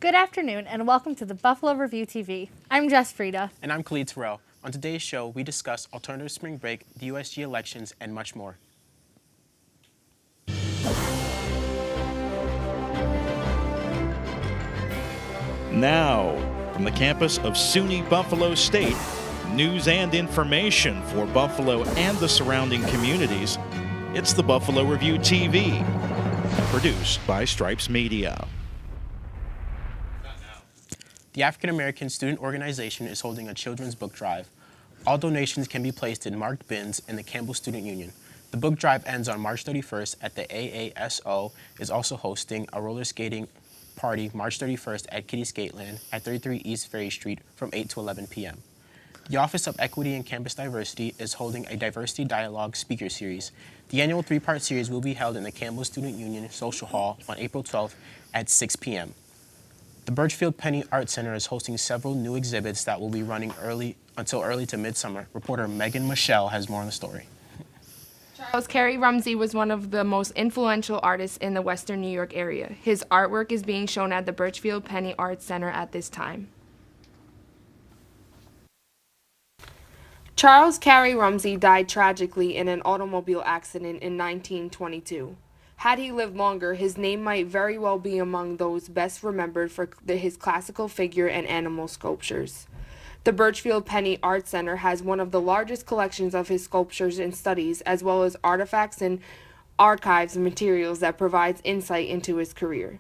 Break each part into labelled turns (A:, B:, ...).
A: Good afternoon and welcome to the Buffalo Review TV. I'm Jess Frieda.
B: And I'm Khalid Terrell. On today's show, we discuss alternative spring break, the USG elections, and much more.
C: Now, from the campus of SUNY Buffalo State, news and information for Buffalo and the surrounding communities, it's the Buffalo Review TV, produced by Stripes Media.
B: The African American Student Organization is holding a children's book drive. All donations can be placed in marked bins in the Campbell Student Union. The book drive ends on March 31st at the AASO is also hosting a roller skating party March 31st at Kitty Skateland at 33 East Ferry Street from 8 to 11 p.m. The Office of Equity and Campus Diversity is holding a Diversity Dialogue speaker series. The annual three-part series will be held in the Campbell Student Union Social Hall on April 12th at 6 p.m. The Birchfield Penny Art Center is hosting several new exhibits that will be running until early to midsummer. Reporter Megan Michelle has more on the story.
D: Charles Carey Rumsey was one of the most influential artists in the Western New York area. His artwork is being shown at the Birchfield Penny Art Center at this time. Charles Carey Rumsey died tragically in an automobile accident in 1922. Had he lived longer, his name might very well be among those best remembered for his classical figure and animal sculptures. The Birchfield Penny Art Center has one of the largest collections of his sculptures and studies, as well as artifacts and archives and materials that provides insight into his career.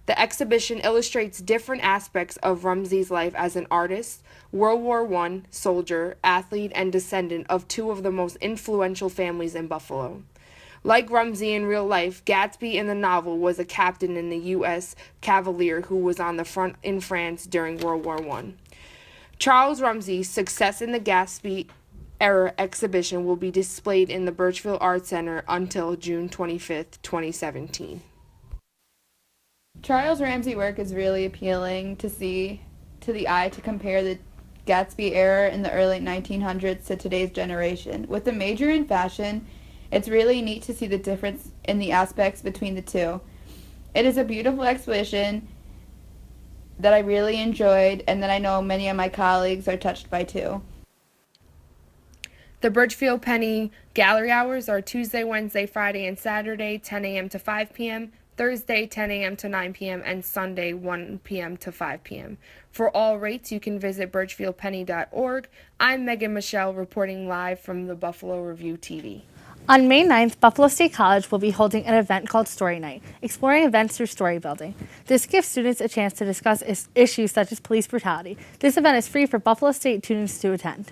D: The exhibition illustrates different aspects of Rumsey's life as an artist, World War I soldier, athlete, and descendant of two of the most influential families in Buffalo. Like Rumsey in real life, Gatsby in the novel was a captain in the U.S. Cavalier who was on the front in France during World War I. Charles Rumsey's success in the Gatsby era exhibition will be displayed in the Birchfield Art Center until June 25, 2017.
E: Charles Rumsey's work is really appealing to see to the eye to compare the Gatsby era in the early 1900s to today's generation. With a major in fashion, it's really neat to see the difference in the aspects between the two. It is a beautiful exhibition that I really enjoyed and that I know many of my colleagues are touched by too.
D: The Birchfield Penny gallery hours are Tuesday, Wednesday, Friday, and Saturday, 10 a.m. to 5 p.m., Thursday, 10 a.m. to 9 p.m., and Sunday, 1 p.m. to 5 p.m. For all rates, you can visit birchfieldpenny.org. I'm Megan Michelle reporting live from the Buffalo Review TV.
A: On May 9th, Buffalo State College will be holding an event called Story Night, exploring events through story building. This gives students a chance to discuss issues such as police brutality. This event is free for Buffalo State students to attend.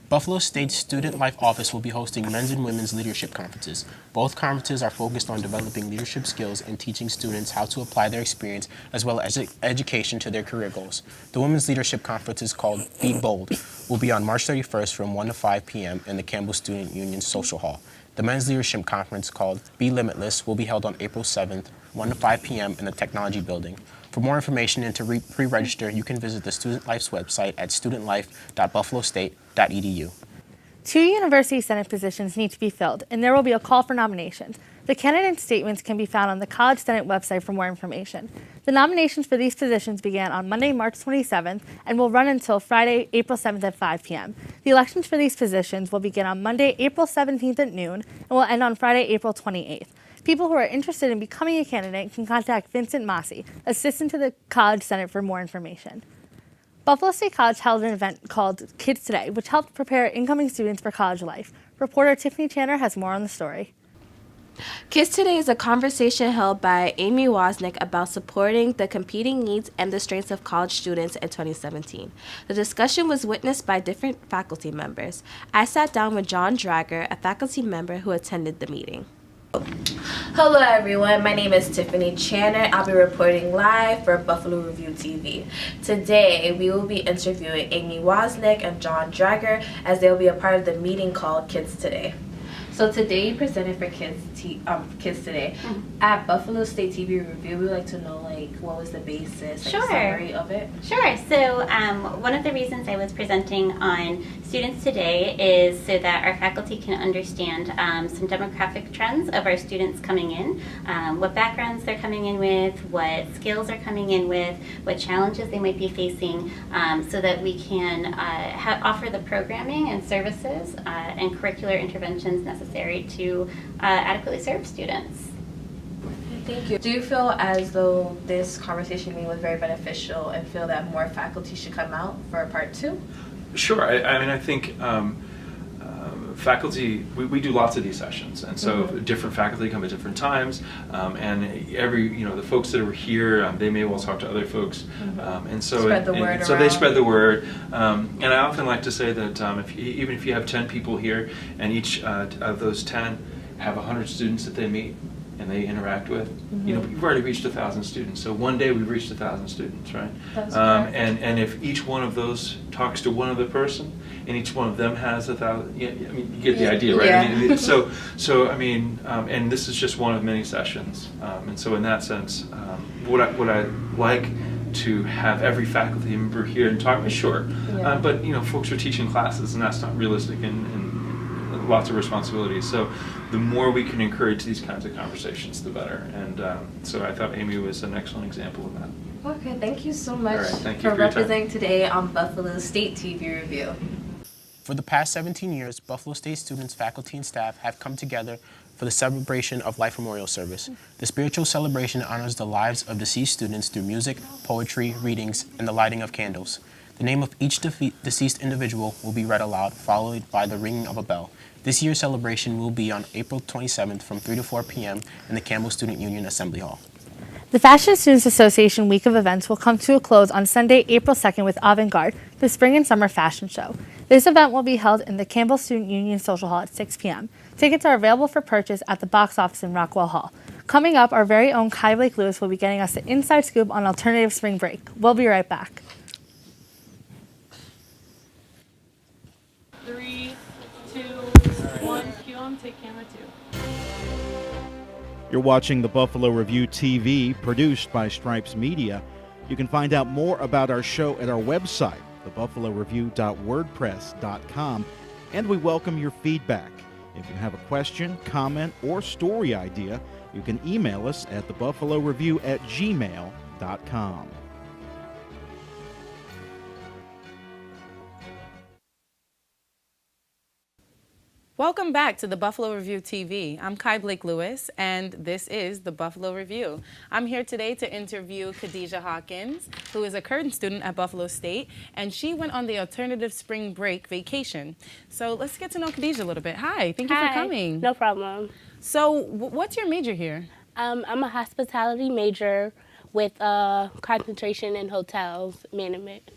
B: Buffalo State's Student Life Office will be hosting men's and women's leadership conferences. Both conferences are focused on developing leadership skills and teaching students how to apply their experience as well as education to their career goals. The Women's Leadership Conference is called Be Bold, will be on March 31st from 1 to 5 p.m. in the Campbell Student Union Social Hall. The Men's Leadership Conference, called Be Limitless, will be held on April 7th, 1 to 5 p.m. in the Technology Building. For more information and to pre-register, you can visit the Student Life's website at studentlife.buffalostate.edu.
A: 2 university senate positions need to be filled, and there will be a call for nominations. The candidate statements can be found on the College Senate website for more information. The nominations for these positions began on Monday, March 27th, and will run until Friday, April 7th at 5 p.m. The elections for these positions will begin on Monday, April 17th at noon, and will end on Friday, April 28th. People who are interested in becoming a candidate can contact Vincent Massey, assistant to the College Senate, for more information. Buffalo State College held an event called Kids Today, which helped prepare incoming students for college life. Reporter Tiffany Channer has more on the story.
F: Kids Today is a conversation held by Amy Wozniak about supporting the competing needs and the strengths of college students in 2017. The discussion was witnessed by different faculty members. I sat down with John Drager, a faculty member who attended the meeting.
G: Hello everyone, my name is Tiffany Channer. I'll be reporting live for Buffalo Review TV. Today we will be interviewing Amy Wozniak and John Drager as they will be a part of the meeting called Kids Today. So today you presented for Kids Today. At Buffalo State TV Review, we would like to know what was the basis,
H: Sure.
G: summary of it.
H: Sure. So one of the reasons I was presenting on Students Today is so that our faculty can understand some demographic trends of our students coming in, what backgrounds they're coming in with, what skills are coming in with, what challenges they might be facing, so that we can offer the programming and services and curricular interventions necessary to adequately serve students.
G: Thank you. Do you feel as though this conversation meeting was very beneficial and feel that more faculty should come out for part 2?
I: Sure. I mean, I think faculty, we do lots of these sessions, and so different faculty come at different times, and the folks that are here, they may well talk to other folks, and so
G: spread the word
I: so
G: around.
I: they spread the word, and I often like to say that even if you have 10 people here, and each of those 10 have 100 students that they meet and they interact with, you've already reached 1,000 students. So one day we've reached 1,000 students, right?
G: That's correct.
I: And if each one of those talks to one other person, and each one of them has 1,000, I mean, you get the idea, right?
G: Yeah.
I: I mean, and this is just one of many sessions. And so in that sense, what I like to have every faculty member here and talk, sure, but folks are teaching classes, and that's not realistic, and lots of responsibilities. So the more we can encourage these kinds of conversations, the better. And so I thought Amy was an excellent example of that.
G: Okay, thank you so much
I: All right, thank you
G: for
I: for your time.
G: representing today on Buffalo State TV Review.
B: For the past 17 years, Buffalo State students, faculty, and staff have come together for the celebration of Life Memorial Service. The spiritual celebration honors the lives of deceased students through music, poetry, readings, and the lighting of candles. The name of each deceased individual will be read aloud, followed by the ringing of a bell. This year's celebration will be on April 27th from 3 to 4 p.m. in the Campbell Student Union Assembly Hall.
A: The Fashion Students Association week of events will come to a close on Sunday, April 2nd with Avant Garde, the spring and summer fashion show. This event will be held in the Campbell Student Union Social Hall at 6 p.m. Tickets are available for purchase at the box office in Rockwell Hall. Coming up, our very own Kai Blake Lewis will be getting us the inside scoop on alternative spring break. We'll be right back.
J: 3, 2, 1, cue on, take camera 2.
C: You're watching the Buffalo Review TV, produced by Stripes Media. You can find out more about our show at our website, thebuffaloreview.wordpress.com, and we welcome your feedback. If you have a question, comment, or story idea, you can email us at thebuffaloreview@gmail.com.
J: Welcome back to the Buffalo Review TV. I'm Kai Blake Lewis, and this is the Buffalo Review. I'm here today to interview Khadijah Hawkins, who is a current student at Buffalo State, and she went on the alternative spring break vacation. So let's get to know Khadijah a little bit. Hi, thank you for coming.
K: No problem.
J: So what's your major here?
K: I'm a hospitality major with a concentration in hotels management.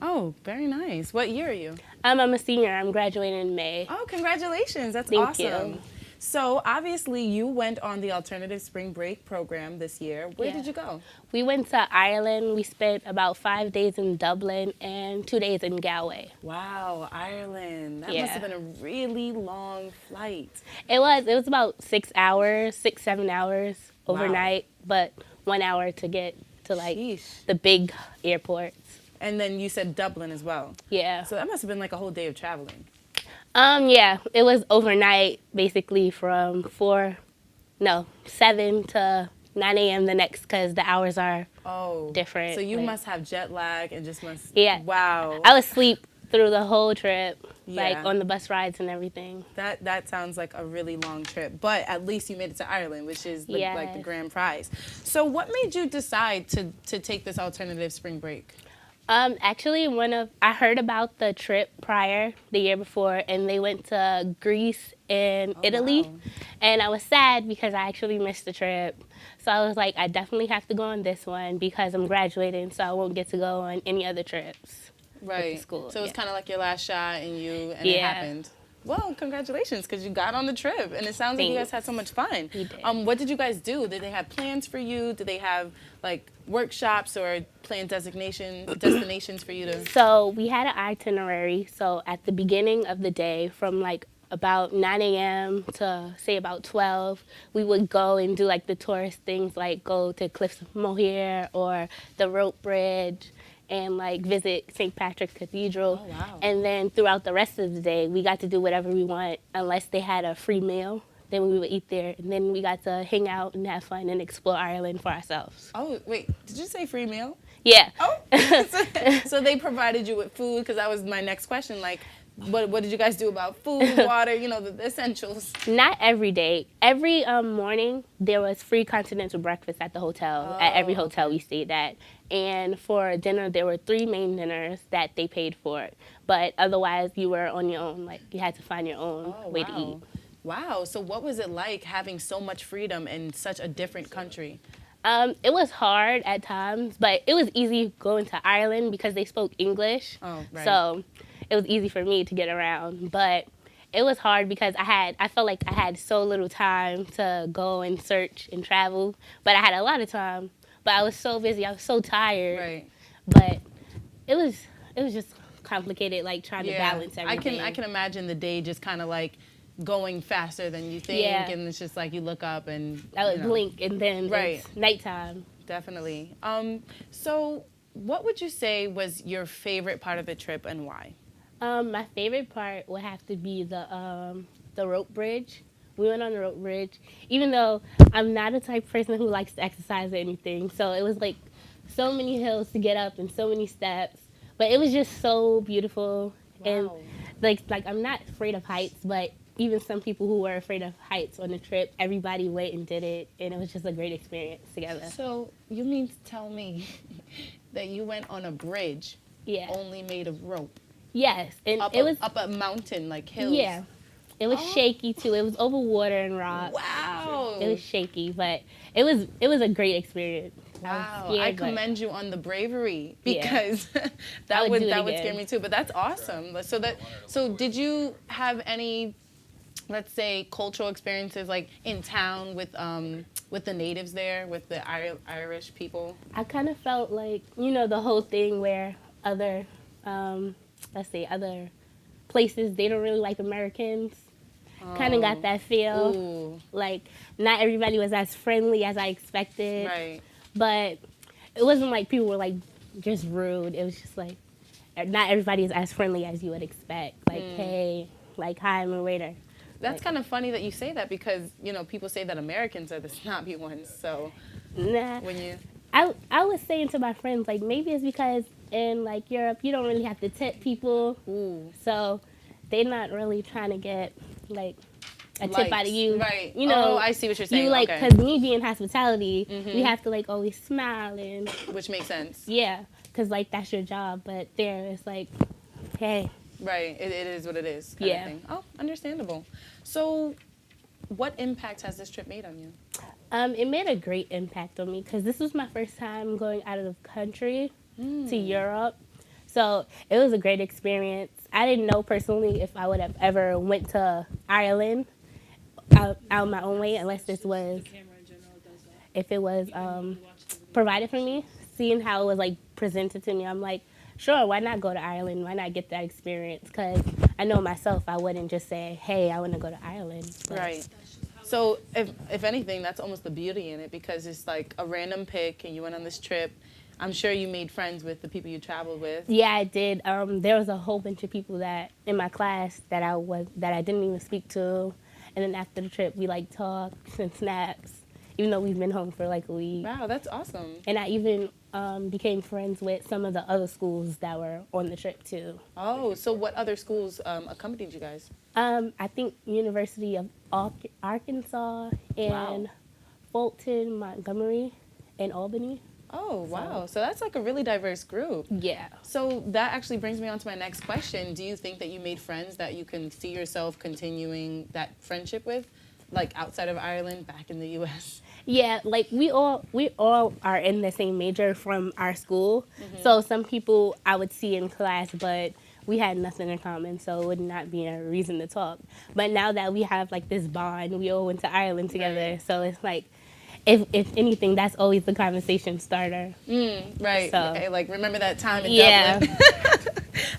J: Oh, very nice. What year are you?
K: I'm a senior. I'm graduating in May.
J: Oh, congratulations. That's
K: Thank
J: awesome.
K: you.
J: So obviously you went on the alternative spring break program this year. Where did you go?
K: We went to Ireland. We spent about 5 days in Dublin and 2 days in Galway.
J: Wow, Ireland. That must have been a really long flight.
K: It was about 6 hours, 7 hours overnight, but 1 hour to get to the big airports.
J: And then you said Dublin as well.
K: Yeah.
J: So that must have been like a whole day of traveling.
K: Yeah, it was overnight, basically from 7 to 9 a.m. the next, because the hours are different.
J: So you must have jet lag and just must.
K: Yeah.
J: Wow.
K: I was asleep through the whole trip,
J: Yeah.
K: on the bus rides and everything.
J: That sounds like a really long trip, but at least you made it to Ireland, which is like the grand prize. So what made you decide to take this alternative spring break?
K: Actually, I heard about the trip the year before, and they went to Greece and Italy,
J: wow.
K: and I was sad because I actually missed the trip. So I was like, I definitely have to go on this one because I'm graduating, so I won't get to go on any other trips.
J: Right.
K: With the school.
J: So it was kind of like your last shot, and it happened. Well, congratulations, because you got on the trip, and it sounds like you guys had so much fun.
K: We did.
J: What did you guys do? Did they have plans for you? Did they have like workshops or planned destinations for you to?
K: So we had an itinerary. So at the beginning of the day, from about 9 a.m. to say about 12. We would go and do like the tourist things, like go to Cliffs of Moher or the Rope Bridge and like visit St. Patrick's Cathedral.
J: Oh, wow.
K: And then throughout the rest of the day, we got to do whatever we want unless they had a free meal. Then we would eat there, and then we got to hang out and have fun and explore Ireland for ourselves.
J: Oh, wait, did you say free meal?
K: Yeah.
J: Oh, so they provided you with food, because that was my next question. Like, what did you guys do about food, water, you know, the essentials?
K: Not every day. Every morning, there was free continental breakfast at the hotel, at every hotel we stayed at. And for dinner, there were 3 main dinners that they paid for. But otherwise, you were on your own. Like, you had to find your own way to eat.
J: Wow, so what was it like having so much freedom in such a different country?
K: It was hard at times, but it was easy going to Ireland because they spoke English.
J: Oh, right.
K: So it was easy for me to get around. But it was hard because I felt like I had so little time to go and search and travel. But I had a lot of time. But I was so busy. I was so tired.
J: Right.
K: But it was just complicated, like trying to balance everything.
J: I can imagine the day just kind of like going faster than you think, and it's just like you look up and
K: I would blink and then it's nighttime.
J: Definitely. So what would you say was your favorite part of the trip and why?
K: My favorite part would have to be the rope bridge. We went on the rope bridge, even though I'm not a type of person who likes to exercise or anything. So it was like so many hills to get up and so many steps, but it was just so beautiful.
J: Wow.
K: And like I'm not afraid of heights, but even some people who were afraid of heights on the trip, everybody went and did it, and it was just a great experience together.
J: So you mean to tell me that you went on a bridge only made of rope?
K: Yes, and
J: up
K: it was
J: up a mountain, like hills.
K: Yeah, it was shaky too. It was over water and rocks.
J: Wow.
K: It was shaky, but it was a great experience.
J: Wow, I commend you on the bravery, because that would scare me too. But that's awesome. So did you have any, let's say, cultural experiences like in town with the natives there, with the Irish people?
K: I kind of felt like, you know, the whole thing where other other places, they don't really like Americans. Kind of got that feel.
J: Ooh.
K: Like not everybody was as friendly as I expected.
J: Right.
K: But it wasn't like people were like just rude. It was just like not everybody is as friendly as you would expect. Like, hey, like, hi, I'm a waiter.
J: That's kind of funny that you say that, because, you know, people say that Americans are the snobby ones. So
K: nah.
J: When you...
K: I was saying to my friends, like, maybe it's because in, like, Europe, you don't really have to tip people.
J: Ooh.
K: So they're not really trying to get, like, a tip out of you.
J: Right.
K: You know,
J: oh, I see what you're saying.
K: You, like,
J: okay.
K: because me being hospitality, we have to, like, always smile and...
J: Which makes sense.
K: Yeah, because, like, that's your job. But there, it's like, hey.
J: Right. It is what it is. Kind of thing. Oh, understandable. So what impact has this trip made on you?
K: It made a great impact on me, because this was my first time going out of the country to Europe. So it was a great experience. I didn't know personally if I would have ever went to Ireland out my own way, unless this was, if it was provided for me. Seeing how it was like presented to me, I'm like, sure, why not go to Ireland? Why not get that experience? Because I know myself, I wouldn't just say, hey, I want to go to Ireland. But
J: right. So if anything, that's almost the beauty in it, because it's like a random pick and you went on this trip. I'm sure you made friends with the people you traveled with.
K: Yeah, I did. There was a whole bunch of people that in my class that I didn't even speak to. And then after the trip, we like talked and snaps, even though we've been home for like a week.
J: Wow, that's awesome.
K: And I even became friends with some of the other schools that were on the trip too.
J: Oh, so what other schools accompanied you guys?
K: I think University of Arkansas and Fulton, Montgomery, and Albany.
J: Oh, wow. So that's like a really diverse group.
K: Yeah.
J: So that actually brings me on to my next question. Do you think that you made friends that you can see yourself continuing that friendship with, like outside of Ireland, back in the U.S.?
K: Yeah, like we all are in the same major from our school. So some people I would see in class, but we had nothing in common, so it would not be a reason to talk. But now that we have like this bond, we all went to Ireland together, so it's like, if anything, that's always the conversation starter.
J: Right.
K: So,
J: okay, like remember that time in Dublin?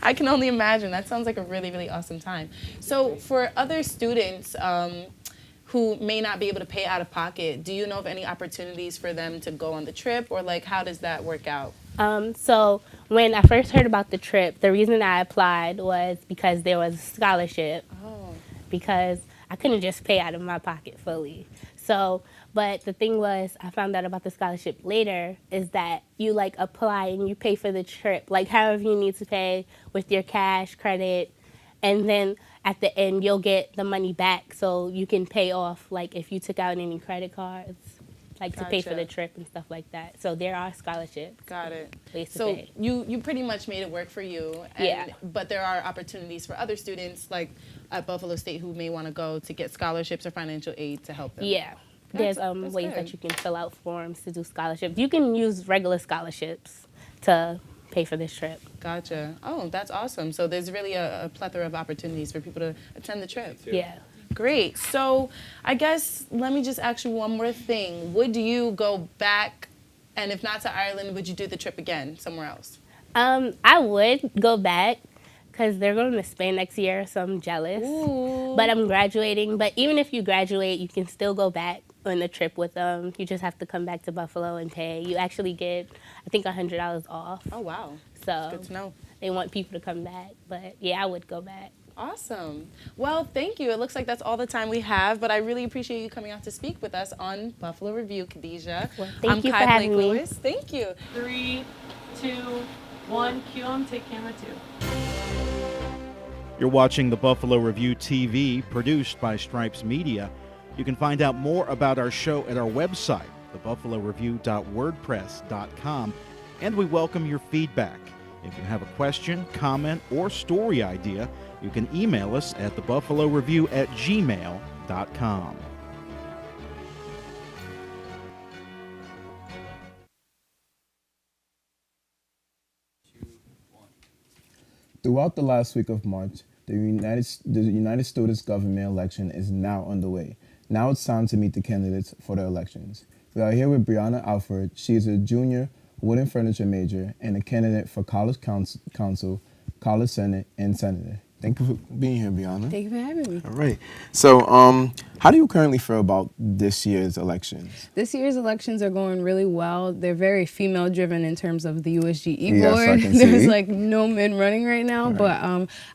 J: I can only imagine. That sounds like a really, really awesome time. So for other students who may not be able to pay out of pocket, do you know of any opportunities for them to go on the trip, or like how does that work out?
K: So when I first heard about the trip, the reason I applied was because there was a scholarship.
J: Oh.
K: Because I couldn't just pay out of my pocket fully. So, but the thing was, I found out about the scholarship later, is that you like apply and you pay for the trip, like however you need to pay with your cash, credit, and then at the end you'll get the money back so you can pay off, like if you took out any credit cards, like to pay for the trip and stuff like that. So there are scholarships.
J: Got it.
K: Ways to
J: So
K: pay.
J: you pretty much made it work for you. And,
K: Yeah.
J: But there are opportunities for other students, like at Buffalo State, who may want to go to get scholarships or financial aid to help them.
K: Yeah. There's
J: That's
K: ways
J: good.
K: that you can fill out forms to do scholarships. You can use regular scholarships to pay for this trip.
J: Gotcha. Oh, that's awesome. So there's really a plethora of opportunities for people to attend the trip.
K: Yeah.
J: Great. So I guess let me just ask you one more thing. Would you go back, and if not to Ireland, would you do the trip again somewhere else?
K: I would go back because they're going to Spain next year, so I'm jealous.
J: Ooh.
K: But I'm graduating. But even if you graduate, you can still go back on the trip with them. You just have to come back to Buffalo and pay. You actually get, I think, $100 off.
J: Oh, wow.
K: So
J: That's good to know.
K: they want people to come back. But yeah, I would go back.
J: Awesome. Well, thank you. It looks like that's all the time we have, but I really appreciate you coming out to speak with us on Buffalo Review, Khadijah.
K: Well, thank you
J: Kai
K: for having
J: Blake
K: me.
J: Lewis. Thank you.
L: 3, 2, 1, cue 'em, take camera 2.
C: You're watching the Buffalo Review TV, produced by Stripes Media. You can find out more about our show at our website, thebuffaloreview.wordpress.com, and we welcome your feedback. If you have a question, comment, or story idea, you can email us at thebuffaloreview@gmail.com.
M: Throughout the last week of March, the United Students government election is now underway. Now it's time to meet the candidates for the elections. We are here with Brianna Alford. She is a junior wood and furniture major and a candidate for College Council, College Senate, and Senator. Thank you for being here, Brianna.
N: Thank you for having me.
M: All right. So, how do you currently feel about this year's elections?
N: This year's elections are going really well. They're very female-driven in terms of the USGE
M: Yes,
N: board.
M: I can
N: There's
M: see.
N: like no men running right now, but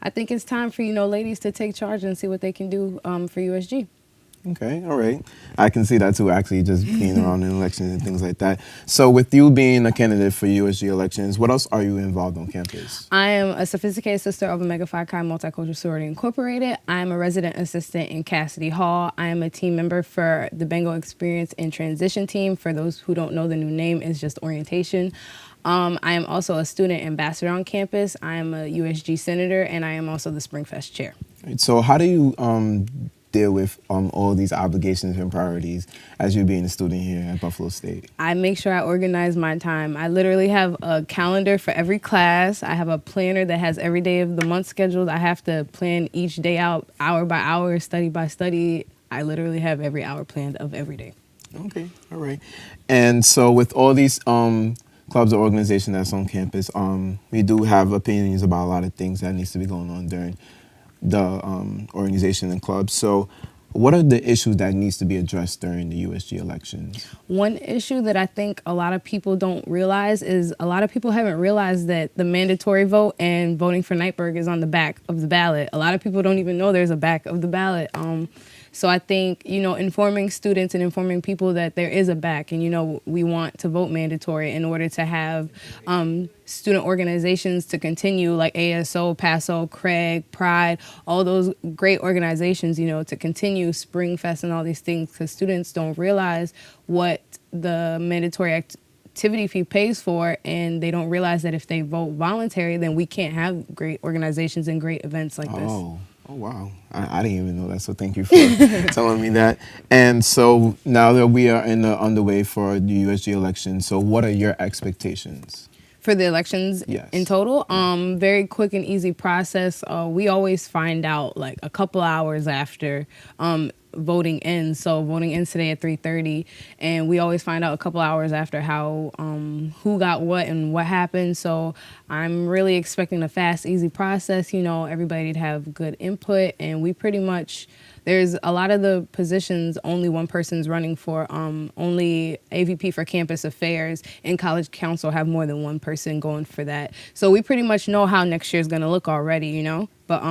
N: I think it's time for ladies to take charge and see what they can do for USG.
M: Okay, all right. I can see that too, actually, just being around in elections and things like that. So with you being a candidate for USG elections, what else are you involved on campus?
N: I am a sophisticated sister of Omega Phi Chi Multicultural Sorority Incorporated. I am a resident assistant in Cassidy Hall. I am a team member for the Bengal Experience and Transition Team. For those who don't know, the new name is just orientation. I am also a student ambassador on campus. I am a USG senator, and I am also the Springfest chair.
M: Right, so how do you deal with all these obligations and priorities as you being a student here at Buffalo State?
N: I make sure I organize my time. I literally have a calendar for every class. I have a planner that has every day of the month scheduled. I have to plan each day out hour by hour, study by study. I literally have every hour planned of every day.
M: Okay, all right. And so with all these clubs or organizations that's on campus, we do have opinions about a lot of things that needs to be going on during the organization and clubs. So what are the issues that needs to be addressed during the USG elections?
N: One issue that I think a lot of people don't realize is a lot of people haven't realized that the mandatory vote and voting for Nightberg is on the back of the ballot. A lot of people don't even know there's a back of the ballot. So I think, informing students and informing people that there is a back and, we want to vote mandatory in order to have student organizations to continue like ASO, PASO, Craig, Pride, all those great organizations, to continue Springfest and all these things because students don't realize what the mandatory activity fee pays for, and they don't realize that if they vote voluntary, then we can't have great organizations and great events like this.
M: Oh, wow. I didn't even know that, so thank you for telling me that. And so now that we are underway for the USG election, so what are your expectations?
N: For the elections
M: Yes.
N: in total, very quick and easy process. We always find out like a couple hours after. voting ends. So voting ends today at 3:30, and we always find out a couple hours after how who got what and what happened. So I'm really expecting a fast, easy process. You know, everybody to have good input, and we pretty much. There's a lot of the positions only one person's running for. Only AVP for campus affairs and college council have more than one person going for that. So we pretty much know how next year's going to look already, you know. But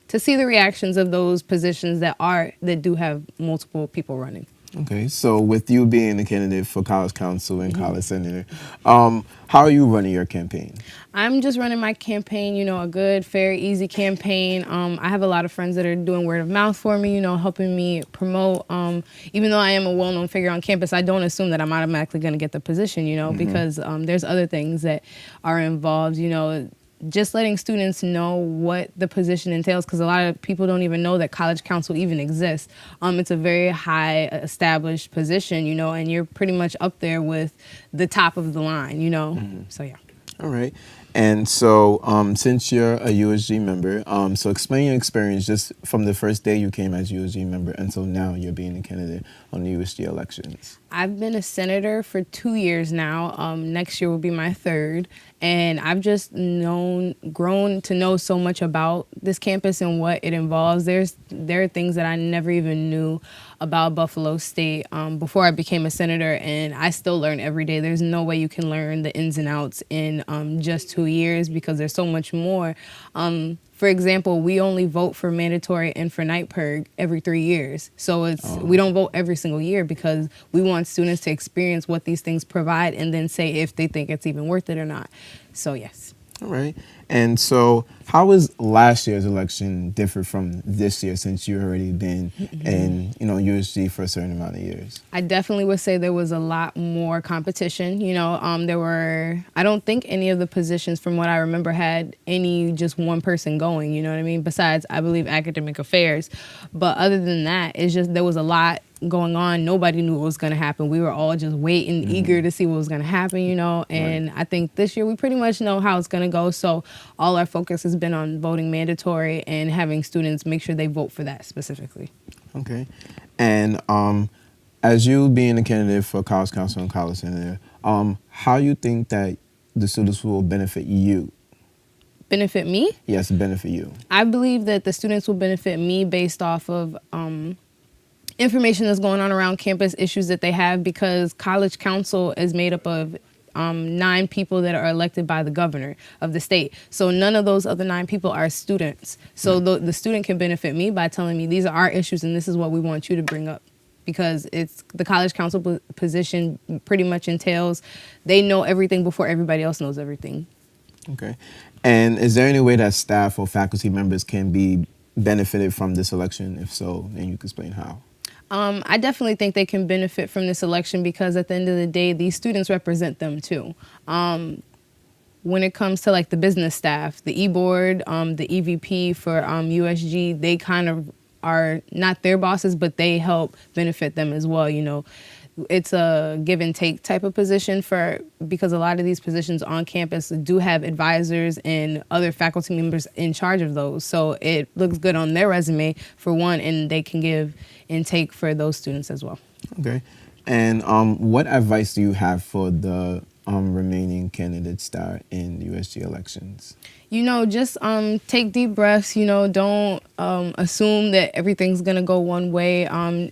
N: to see the reactions of those positions that do have multiple people running.
M: Okay, so with you being a candidate for college council and college senator, how are you running your campaign?
N: I'm just running my campaign, you know, a good, fair, easy campaign. I have a lot of friends that are doing word of mouth for me, you know, helping me promote. Even though I am a well-known figure on campus, I don't assume that I'm automatically going to get the position, you know, because there's other things that are involved, you know, just letting students know what the position entails, because a lot of people don't even know that college council even exists. It's a very high established position, you know, and you're pretty much up there with the top of the line, you know. So yeah.
M: All right. And so since you're a USG member, so explain your experience just from the first day you came as USG member until now you're being a candidate on the USG elections.
N: I've been a senator for 2 years now. Next year will be my third. And I've just grown to know so much about this campus and what it involves. There are things that I never even knew about Buffalo State before I became a senator, and I still learn every day. There's no way you can learn the ins and outs in just 2 years because there's so much more. For example, we only vote for mandatory and for night purge every 3 years. So we don't vote every single year because we want students to experience what these things provide and then say if they think it's even worth it or not. So yes.
M: All right. And so how was last year's election different from this year since you've already been in, you know, USG for a certain amount of years?
N: I definitely would say there was a lot more competition. You know, I don't think any of the positions from what I remember had just one person going, you know what I mean? Besides, I believe academic affairs. But other than that, it's just there was a lot going on. Nobody knew what was going to happen. We were all just waiting, eager to see what was going to happen, you know. And I think this year we pretty much know how it's going to go. So all our focus has been on voting mandatory and having students make sure they vote for that specifically.
M: Okay. And as you being a candidate for college council and college senator, how you think that the students will benefit you?
N: Benefit me?
M: Yes, benefit you.
N: I believe that the students will benefit me based off of information that's going on around campus, issues that they have, because college council is made up of 9 people that are elected by the governor of the state. So none of those other 9 people are students. So the student can benefit me by telling me these are our issues and this is what we want you to bring up. Because it's the college council position pretty much entails they know everything before everybody else knows everything.
M: Okay. And is there any way that staff or faculty members can be benefited from this election? If so, then you can explain how.
N: I definitely think they can benefit from this election because at the end of the day, these students represent them too. When it comes to like the business staff, the e-board, the EVP for USG, they kind of are not their bosses, but they help benefit them as well, you know. It's a give and take type of position because a lot of these positions on campus do have advisors and other faculty members in charge of those. So it looks good on their resume for one, and they can give and take for those students as well.
M: Okay. And what advice do you have for the remaining candidates that are in the USG elections?
N: You know, just take deep breaths, you know, don't assume that everything's going to go one way.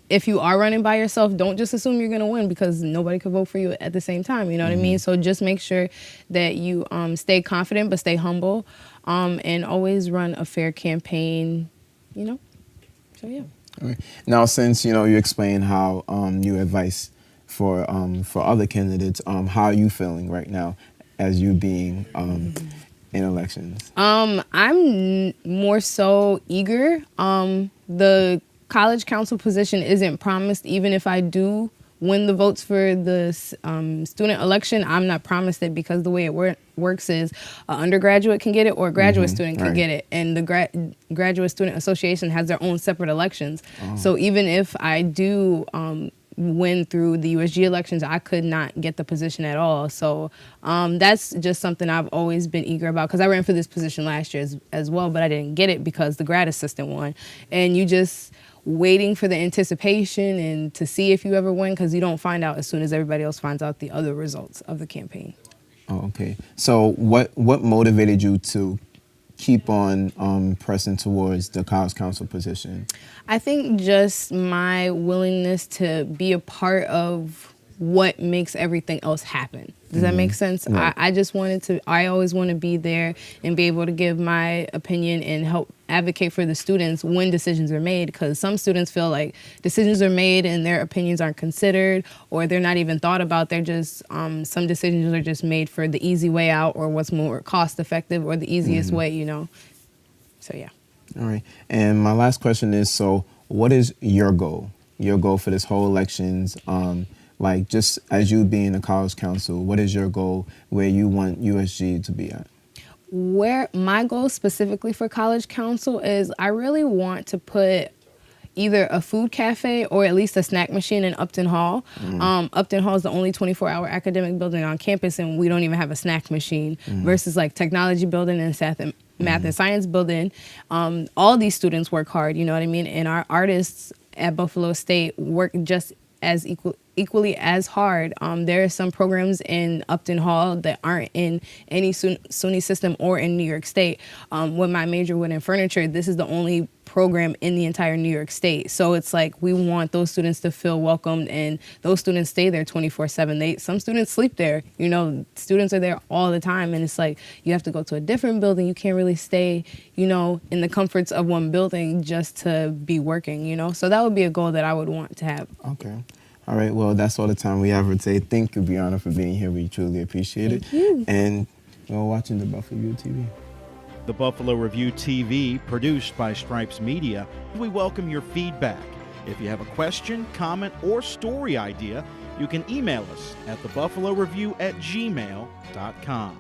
N: If you are running by yourself, don't just assume you're going to win because nobody could vote for you at the same time, you know what I mean? So just make sure that you stay confident but stay humble and always run a fair campaign, you know? So, yeah.
M: All right. Now, since, you know, you explained how you advise for other candidates, how are you feeling right now as you being in elections?
N: I'm more so eager. The college council position isn't promised. Even if I do win the votes for the student election, I'm not promised it because the way it works is an undergraduate can get it or a graduate student can get it. And the Graduate Student Association has their own separate elections. So even if I do win through the USG elections, I could not get the position at all. So that's just something I've always been eager about because I ran for this position last year as well, but I didn't get it because the grad assistant won. And you just waiting for the anticipation and to see if you ever win, because you don't find out as soon as everybody else finds out the other results of the campaign.
M: Oh, okay. So what motivated you to keep on pressing towards the college council position?
N: I think just my willingness to be a part of what makes everything else happen. Does that make sense?
M: Right.
N: I always want to be there and be able to give my opinion and help advocate for the students when decisions are made, because some students feel like decisions are made and their opinions aren't considered, or they're not even thought about. They're just, some decisions are just made for the easy way out, or what's more cost effective, or the easiest way, you know? So yeah.
M: All right. And my last question is, so what is your goal? Your goal for this whole elections? Like, just as you being a college council, what is your goal where you want USG to be at?
N: Where my goal specifically for college council is, I really want to put either a food cafe or at least a snack machine in Upton Hall. Upton Hall is the only 24-hour academic building on campus, and we don't even have a snack machine, versus like technology building and math and science building. All these students work hard, you know what I mean? And our artists at Buffalo State work just as equally as hard. There are some programs in Upton Hall that aren't in any SUNY system or in New York State. With my major, wood and furniture, this is the only program in the entire New York State. So it's like, we want those students to feel welcomed, and those students stay there 24/7. Some students sleep there, you know, students are there all the time, and it's like, you have to go to a different building. You can't really stay, you know, in the comforts of one building just to be working, you know? So that would be a goal that I would want to have.
M: Okay. All right, well, that's all the time we have for today. Thank you, Brianna, for being here. We truly appreciate it.
N: Thank you.
M: And we're watching the Buffalo Review TV.
C: The Buffalo Review TV, produced by Stripes Media. We welcome your feedback. If you have a question, comment, or story idea, you can email us at thebuffaloreview@gmail.com.